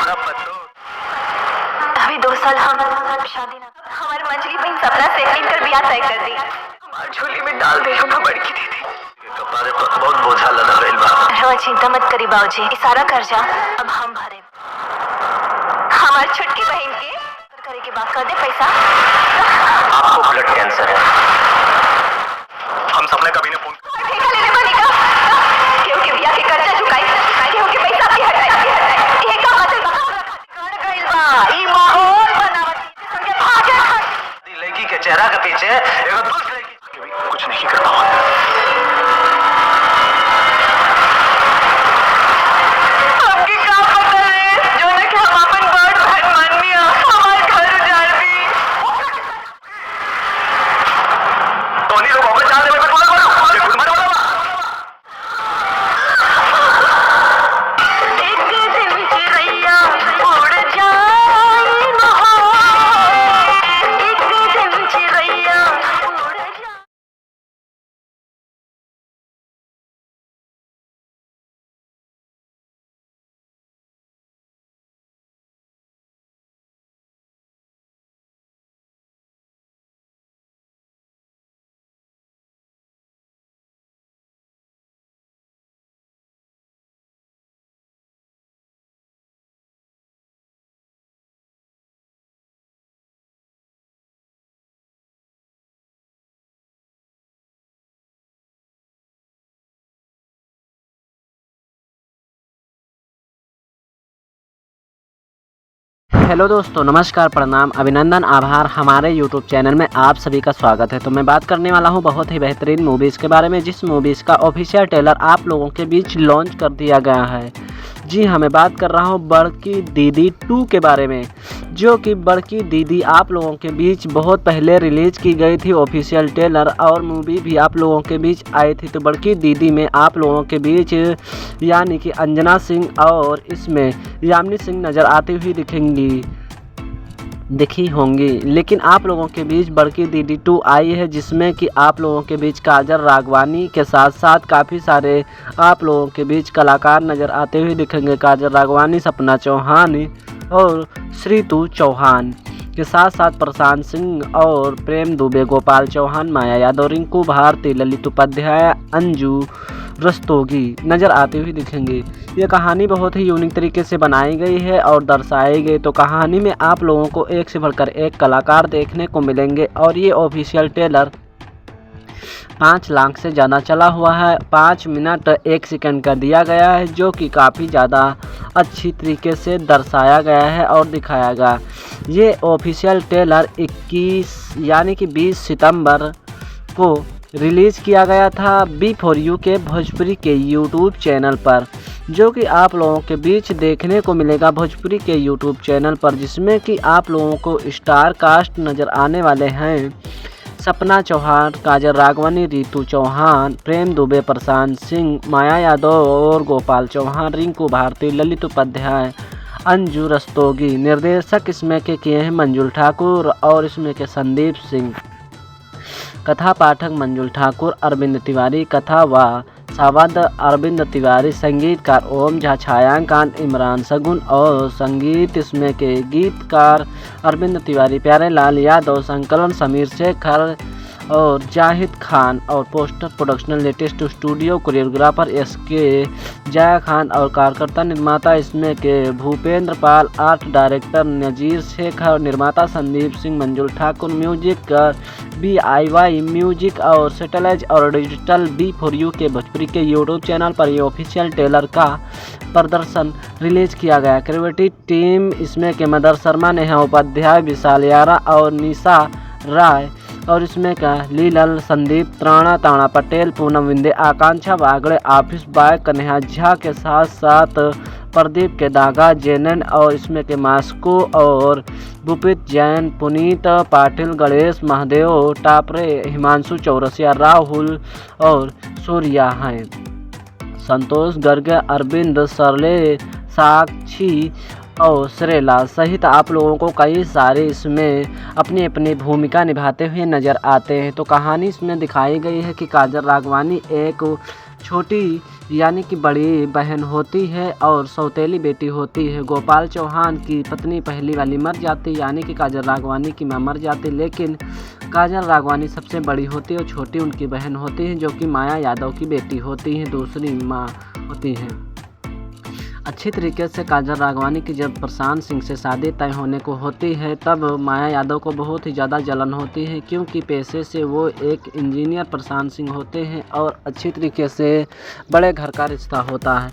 अभी 2 साल हम शादी ना हमारे मंजली बहन सपना से इंटर ब्याह तय कर दी। हमार झोली में डाल दे हम बड़की दीदी। कपारे पर बहुत बोझा लगा गइल बा। रवा चिंता मत करी बाबूजी, इशारा कर जा अब हम भरे। हमार छोटकी बहन के करे के बात कर दे पैसा। आपको ब्लड कैंसर है। हम सपने कभी ने फोन ठेका लेने बनी का क्योंकि ब्याह के कर्जा चुकाई क्योंकि पैसा भी हटाई ये का मतलब कर गइल बा। ई माहौल बनावती संगे भागे लड़की के चेहरा के पीछे एगो दुष्ट लड़की कभी कुछ नहीं कर पाऊंगा। हमके का पता है जो न कि हम अपन बड़ बहन मानिया हमार घर उजाड़ दी। टोनी लोग वापस जा दे मैं बोला बोला अरे गुड मॉर्निंग एक दिन चिड़ैया उड़ जाए महान, एक दिन चिड़ैया उड़ जाए। हेलो दोस्तों, नमस्कार, प्रणाम, अभिनंदन, आभार। हमारे यूट्यूब चैनल में आप सभी का स्वागत है। तो मैं बात करने वाला हूं बहुत ही बेहतरीन मूवीज़ के बारे में, जिस मूवीज़ का ऑफिशियल ट्रेलर आप लोगों के बीच लॉन्च कर दिया गया है। जी हाँ, मैं बात कर रहा हूं बड़की दीदी 2 के बारे में, जो कि बड़की दीदी आप लोगों के बीच बहुत पहले रिलीज़ की गई थी ऑफिशियल ट्रेलर, और मूवी भी आप लोगों के बीच आई थी। तो बड़की दीदी में आप लोगों के बीच यानी कि अंजना सिंह और इसमें यामिनी सिंह नज़र आती हुई दिखी होंगी। लेकिन आप लोगों के बीच बड़की दीदी 2 आई है, जिसमें कि आप लोगों के बीच काजल राघवानी के साथ साथ काफ़ी सारे आप लोगों के बीच कलाकार नज़र आते हुए दिखेंगे। काजल राघवानी, सपना चौहान और श्रीतु चौहान के साथ साथ प्रशांत सिंह और प्रेम दुबे, गोपाल चौहान, माया यादव, रिंकू भारती, ललित उपाध्याय, अंजू रस्तोगी नज़र आती हुई दिखेंगी। ये कहानी बहुत ही यूनिक तरीके से बनाई गई है और दर्शाई गई। तो कहानी में आप लोगों को एक से बढ़कर एक कलाकार देखने को मिलेंगे, और ये ऑफिशियल ट्रेलर 5 लाख से ज़्यादा चला हुआ है। 5 मिनट 1 सेकंड का दिया गया है, जो कि काफ़ी ज़्यादा अच्छी तरीके से दर्शाया गया है और दिखाया गया। ये ऑफिशियल ट्रेलर 21 यानी कि 20 सितंबर को रिलीज़ किया गया था B4U के भोजपुरी के यूट्यूब चैनल पर, जो कि आप लोगों के बीच देखने को मिलेगा भोजपुरी के यूट्यूब चैनल पर, जिसमें कि आप लोगों को स्टार कास्ट नज़र आने वाले हैं सपना चौहान, काजल राघवानी, रितु चौहान, प्रेम दुबे, प्रशांत सिंह, माया यादव और गोपाल चौहान, रिंकू भारती, ललित उपाध्याय, अंजू रस्तोगी। निर्देशक इसमें के किए हैं मंजुल ठाकुर और इसमें के संदीप सिंह। कथा पाठक मंजुल ठाकुर, अरविंद तिवारी, कथा व सावध अरविंद तिवारी, संगीतकार ओम झा, छायांकन इमरान सगुन और संगीत इसमें के गीतकार अरविंद तिवारी, प्यारे लाल यादव, संकलन समीर शेखर और जाहिद खान, और poster production latest studio choreographer SK Jaya Khan और कार्यकर्ता निर्माता इसमें के भूपेंद्र पाल, आर्ट डायरेक्टर नजीर शेखर, निर्माता संदीप सिंह, मंजुल ठाकुर, म्यूजिक BIY म्यूजिक और सैटेलाइट और डिजिटल B4U के भोजपुरी के यूट्यूब चैनल पर ये ऑफिशियल ट्रेलर का प्रदर्शन रिलीज़ किया गया। क्रिएटिव टीम इसमें के मदर शर्मा, नेहा उपाध्याय, विशाल यारा और निशा राय, और इसमें का लीलल, संदीप त्राणा, ताना पटेल, पूनम विंदे, आकांक्षा बागड़े, ऑफिस बॉय कन्हैया झा के साथ साथ प्रदीप के दागा, जेनन और इसमें के मास्को और भूपित जैन, पुनीत पाटिल, गणेश महादेव टापरे, हिमांशु चौरसिया, राहुल और सूर्या हैं। संतोष गर्ग, अरविंद सरले, साक्षी और श्रेला सहित आप लोगों को कई सारे इसमें अपनी अपनी भूमिका निभाते हुए नज़र आते हैं। तो कहानी इसमें दिखाई गई है कि काजल राघवानी एक छोटी यानी कि बड़ी बहन होती है और सौतेली बेटी होती है। गोपाल चौहान की पत्नी पहली वाली मर जाती यानी कि काजल राघवानी की माँ मर जाती, लेकिन काजल राघवानी सबसे बड़ी होती है और छोटी उनकी बहन होती है जो कि माया यादव की बेटी होती है, दूसरी माँ होती है। अच्छी तरीके से काजल राघवानी की जब प्रशांत सिंह से शादी तय होने को होती है तब माया यादव को बहुत ही ज़्यादा जलन होती है, क्योंकि पेशे से वो एक इंजीनियर प्रशांत सिंह होते हैं और अच्छी तरीके से बड़े घर का रिश्ता होता है।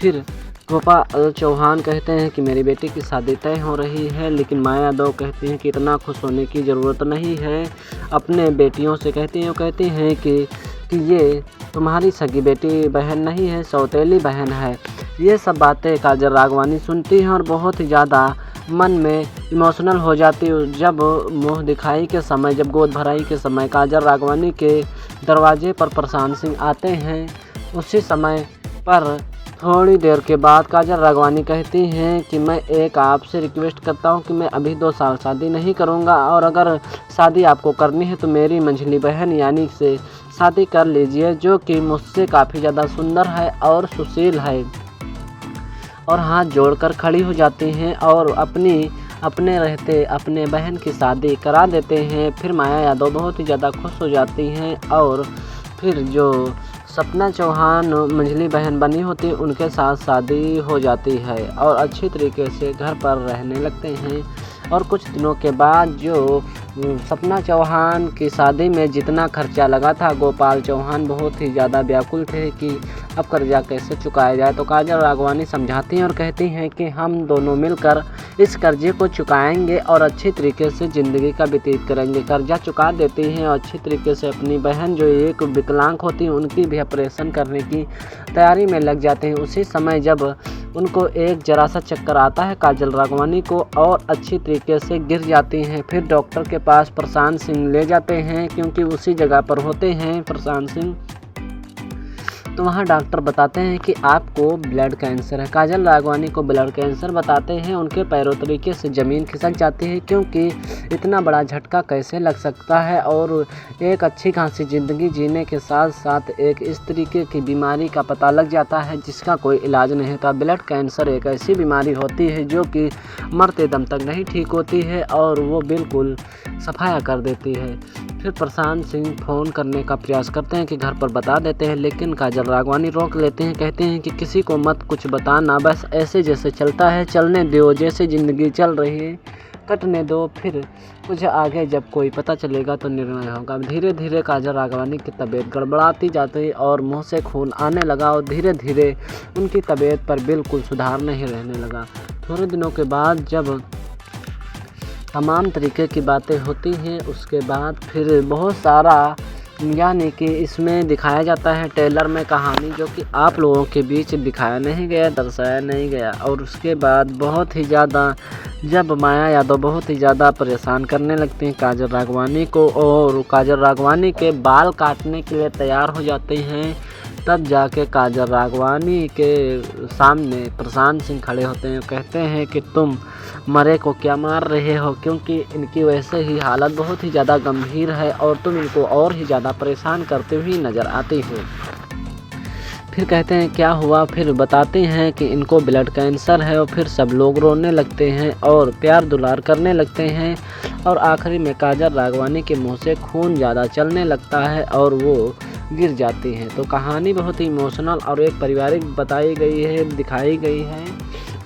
फिर गोपाल चौहान कहते हैं कि मेरी बेटी की शादी तय हो रही है, लेकिन माया यादव कहती हैं कि इतना खुश होने की ज़रूरत नहीं है। अपने बेटियों से कहती हैं कि ये तुम्हारी सगी बेटी बहन नहीं है, सौतेली बहन है। ये सब बातें काजल राघवानी सुनती हैं और बहुत ही ज़्यादा मन में इमोशनल हो जाती है। जब मुँह दिखाई के समय, जब गोद भराई के समय काजल राघवानी के दरवाजे पर प्रशांत सिंह आते हैं, उसी समय पर थोड़ी देर के बाद काजल राघवानी कहती हैं कि मैं एक आपसे रिक्वेस्ट करता हूं कि मैं अभी 2 साल शादी नहीं करूंगा और अगर शादी आपको करनी है तो मेरी मंझली बहन यानी से शादी कर लीजिए, जो कि मुझसे काफ़ी ज़्यादा सुंदर है और सुशील है। और हाथ जोड़कर खड़ी हो जाती हैं और अपने रहते अपने बहन की शादी करा देते हैं। फिर माया यादव बहुत ही ज़्यादा खुश हो जाती हैं और फिर जो सपना चौहान मंझली बहन बनी होती है उनके साथ शादी हो जाती है और अच्छी तरीके से घर पर रहने लगते हैं। और कुछ दिनों के बाद जो सपना चौहान की शादी में जितना खर्चा लगा था, गोपाल चौहान बहुत ही ज़्यादा व्याकुल थे कि अब कर्जा कैसे चुकाया जाए। तो काजल राघवानी समझाती हैं और कहती हैं कि हम दोनों मिलकर इस कर्जे को चुकाएंगे और अच्छी तरीके से ज़िंदगी का व्यतीत करेंगे। कर्जा चुका देती हैं और अच्छी तरीके से अपनी बहन जो एक विकलांग होती है उनकी भी ऑपरेशन करने की तैयारी में लग जाते हैं। उसी समय जब उनको एक जरा सा चक्कर आता है काजल राघवानी को और अच्छी तरीके से गिर जाती हैं। फिर डॉक्टर के पास प्रशांत सिंह ले जाते हैं, क्योंकि उसी जगह पर होते हैं प्रशांत सिंह। तो वहाँ डॉक्टर बताते हैं कि आपको ब्लड कैंसर है। काजल राघवानी को ब्लड कैंसर बताते हैं, उनके पैरों तरीके से ज़मीन खिसक जाती है, क्योंकि इतना बड़ा झटका कैसे लग सकता है। और एक अच्छी खासी ज़िंदगी जीने के साथ साथ एक इस तरीके की बीमारी का पता लग जाता है जिसका कोई इलाज नहीं होता। ब्लड कैंसर एक ऐसी बीमारी होती है जो कि मरते दम तक नहीं ठीक होती है और वो बिल्कुल सफाया कर देती है। फिर प्रशांत सिंह फ़ोन करने का प्रयास करते हैं कि घर पर बता देते हैं, लेकिन काजल राघवानी रोक लेते हैं। कहते हैं कि किसी को मत कुछ बताना, बस ऐसे जैसे चलता है चलने दो, जैसे ज़िंदगी चल रही है कटने दो, फिर कुछ आगे जब कोई पता चलेगा तो निर्णय होगा। धीरे धीरे काजल राघवानी की तबीयत गड़बड़ाती जाती और मुँह से खून आने लगा और धीरे धीरे उनकी तबीयत पर बिल्कुल सुधार नहीं रहने लगा। थोड़े दिनों के बाद जब तमाम तरीके की बातें होती हैं, उसके बाद फिर बहुत सारा यानी कि इसमें दिखाया जाता है ट्रेलर में कहानी, जो कि आप लोगों के बीच दिखाया नहीं गया, दर्शाया नहीं गया। और उसके बाद बहुत ही ज़्यादा जब माया यादव बहुत ही ज़्यादा परेशान करने लगती हैं काजल राघवानी को और काजल राघवानी के बाल काटने के लिए तैयार हो जाते हैं, तब जाके काजल राघवानी के सामने प्रशांत सिंह खड़े होते हैं। कहते हैं कि तुम मरे को क्या मार रहे हो, क्योंकि इनकी वैसे ही हालत बहुत ही ज़्यादा गंभीर है और तुम इनको और ही ज़्यादा परेशान करते हुए नज़र आती हो। फिर कहते हैं क्या हुआ, फिर बताते हैं कि इनको ब्लड कैंसर है और फिर सब लोग रोने लगते हैं और प्यार दुलार करने लगते हैं और आखिरी में काजल राघवानी के मुंह से खून ज़्यादा चलने लगता है और वो गिर जाती हैं। तो कहानी बहुत ही इमोशनल और एक पारिवारिक बताई गई है, दिखाई गई है,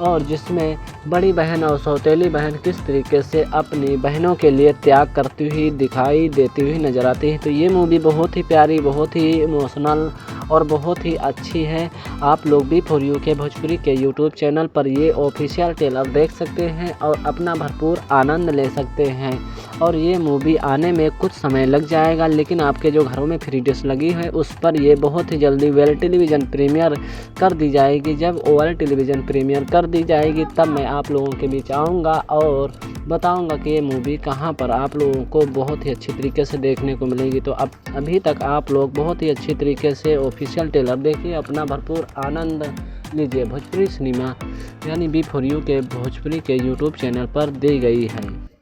और जिसमें बड़ी बहन और सौतेली बहन किस तरीके से अपनी बहनों के लिए त्याग करती हुई दिखाई देती हुई नज़र आती है। तो ये मूवी बहुत ही प्यारी, बहुत ही इमोशनल और बहुत ही अच्छी है। आप लोग B4U के भोजपुरी के यूट्यूब चैनल पर ये ऑफिशियल ट्रेलर देख सकते हैं और अपना भरपूर आनंद ले सकते हैं। और ये मूवी आने में कुछ समय लग जाएगा, लेकिन आपके जो घरों में फ्री डिश लगी है उस पर ये बहुत ही जल्दी वर्ल्ड टेलीविज़न प्रीमियर कर दी जाएगी। जब वर्ल्ड टेलीविज़न प्रीमियर कर दी जाएगी तब मैं आप लोगों के बीच आऊँगा और बताऊंगा कि ये मूवी कहाँ पर आप लोगों को बहुत ही अच्छी तरीके से देखने को मिलेगी। तो अब अभी तक आप लोग बहुत ही अच्छी तरीके से ऑफिशियल ट्रेलर देखिए, अपना भरपूर आनंद लीजिए। भोजपुरी सिनेमा यानी B4U के भोजपुरी के यूट्यूब चैनल पर दी गई है।